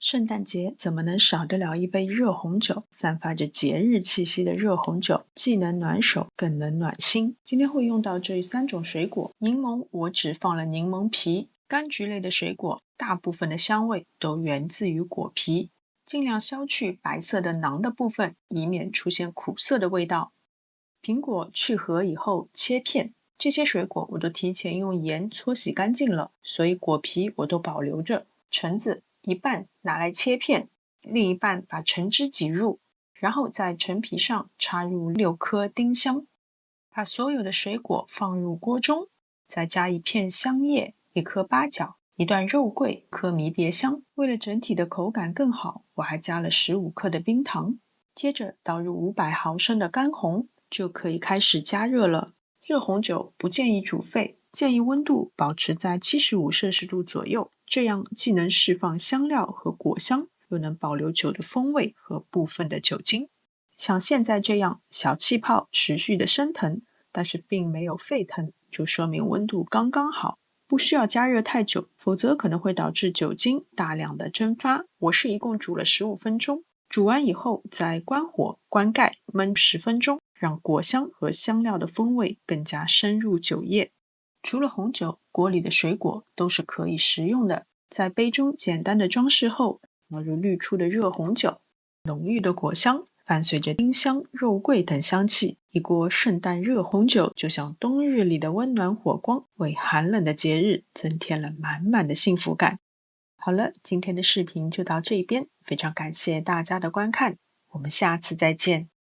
圣诞节怎么能少得了一杯热红酒？散发着节日气息的热红酒，既能暖手，更能暖心。今天会用到这3种水果。柠檬，我只放了柠檬皮。柑橘类的水果，大部分的香味都源自于果皮，尽量消去白色的囊的部分，以免出现苦涩的味道。苹果去核以后切片，这些水果我都提前用盐搓洗干净了，所以果皮我都保留着。橙子一半拿来切片，另一半把橙汁挤入，然后在橙皮上插入6颗丁香，把所有的水果放入锅中，再加1片香叶、1颗八角、1段肉桂、1颗迷迭香。为了整体的口感更好，我还加了15克的冰糖。接着倒入500毫升的干红，就可以开始加热了。热红酒不建议煮沸，建议温度保持在75摄氏度左右，这样既能释放香料和果香，又能保留酒的风味和部分的酒精。像现在这样小气泡持续的升腾，但是并没有沸腾，就说明温度刚刚好，不需要加热太久，否则可能会导致酒精大量的蒸发。我是一共煮了15分钟，煮完以后再关火关盖焖10分钟，让果香和香料的风味更加深入酒液。除了红酒，锅里的水果都是可以食用的。在杯中简单的装饰后，倒入滤出的热红酒，浓郁的果香伴随着丁香、肉桂等香气，一锅圣诞热红酒就像冬日里的温暖火光，为寒冷的节日增添了满满的幸福感。好了，今天的视频就到这边，非常感谢大家的观看，我们下次再见。